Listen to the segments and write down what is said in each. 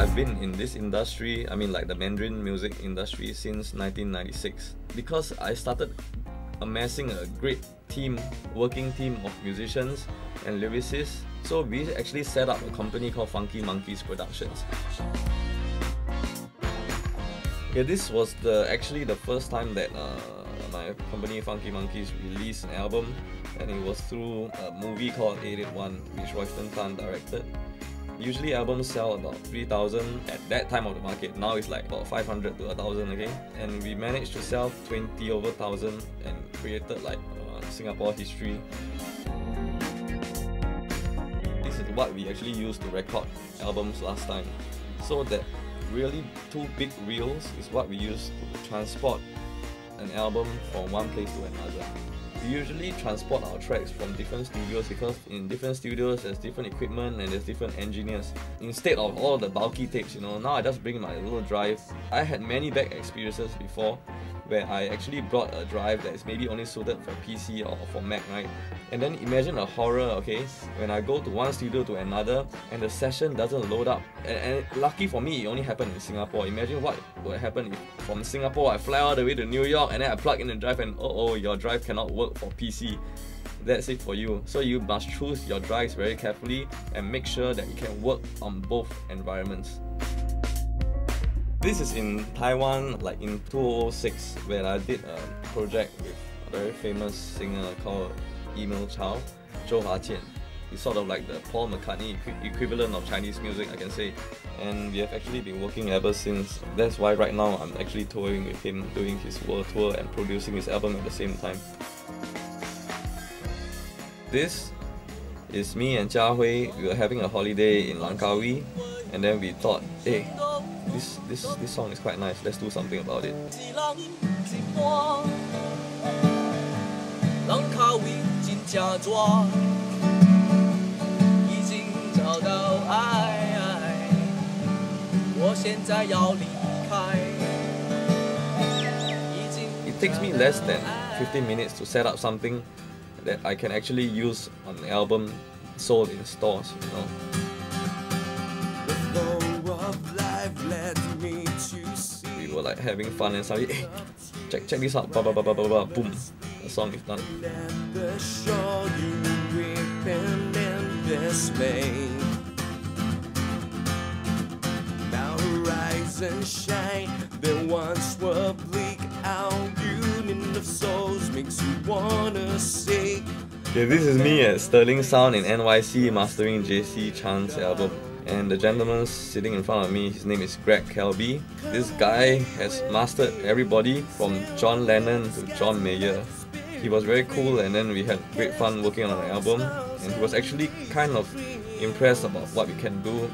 I've been in this industry, I mean like the Mandarin music industry, since 1996 because I started amassing a great team, working team of musicians and lyricists. So we actually set up a company called Funky Monkeys Productions. Okay, this was actually the first time that my company Funky Monkeys released an album, and it was through a movie called 881, which Royston Tan directed. Usually albums sell about 3,000 at that time of the market. Now it's like about 500 to 1,000 again. And we managed to sell 20 over 1,000 and created like Singapore history. This is what we actually used to record albums last time. So that really two big reels is what we use to transport an album from one place to another. We usually transport our tracks from different studios because in different studios there's different equipment and there's different engineers. Instead of all the bulky tapes, now I just bring my little drive. I had many bad experiences before where I actually brought a drive that is maybe only suited for PC or for Mac, right? And then imagine a horror, okay? When I go to one studio to another and the session doesn't load up. And lucky for me, it only happened in Singapore. Imagine what would happen if from Singapore I fly all the way to New York and then I plug in the drive and oh, your drive cannot work for PC. That's it for you. So you must choose your drives very carefully and make sure that it can work on both environments. This is in Taiwan, like in 2006, where I did a project with a very famous singer called Email Chow, Zhou Huaqian. He's sort of like the Paul McCartney equivalent of Chinese music, I can say. And we have actually been working ever since. That's why right now I'm actually touring with him, doing his world tour and producing his album at the same time. This is me and Jia Hui. We were having a holiday in Langkawi, and then we thought, hey, this song is quite nice, let's do something about it. It takes me less than 15 minutes to set up something that I can actually use on an album sold in stores, We were like having fun and suddenly, hey, check this out, boom, the song is done. Now rise and shine, there once were bleak, our union of souls makes you wanna say. Yeah, this is me at Sterling Sound in NYC mastering JC Chan's album. And the gentleman sitting in front of me, his name is Greg Kelby. This guy has mastered everybody from John Lennon to John Mayer. He was very cool, and then we had great fun working on an album, and he was actually kind of impressed about what we can do.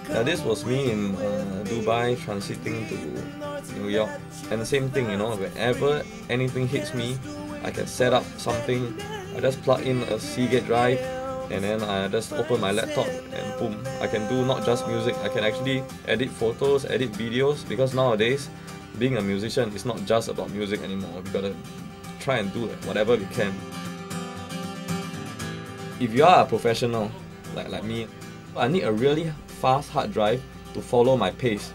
Now this was me in Dubai transiting to New York, and the same thing, whenever anything hits me, I can set up something. I just plug in a Seagate Drive and then I just open my laptop and boom, I can do not just music, I can actually edit photos, edit videos, because nowadays being a musician is not just about music anymore. We gotta try and do whatever we can. If you are a professional like me, I need a really fast hard drive to follow my pace.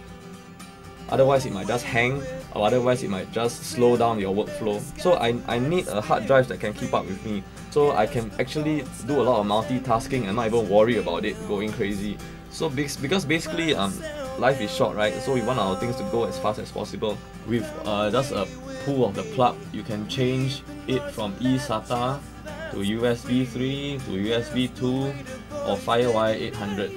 Otherwise it might just hang, or otherwise it might just slow down your workflow. So I need a hard drive that can keep up with me, so I can actually do a lot of multitasking and not even worry about it going crazy. So because basically life is short, right? So we want our things to go as fast as possible. With just a pull of the plug, you can change it from eSATA to USB 3 to USB 2 or FireWire 800.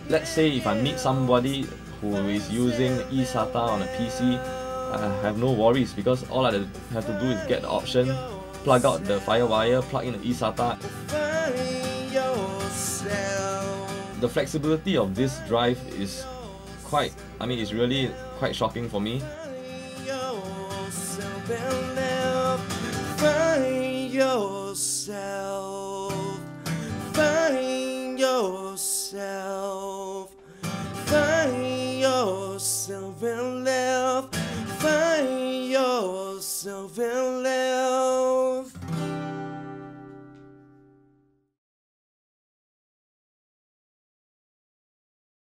Let's say if I meet somebody who is using eSATA on a PC, I have no worries, because all I have to do is get the option, plug out the FireWire, plug in the eSATA. The flexibility of this drive is it's really quite shocking for me. Find yourself, find yourself, find yourself and left, find yourself and left.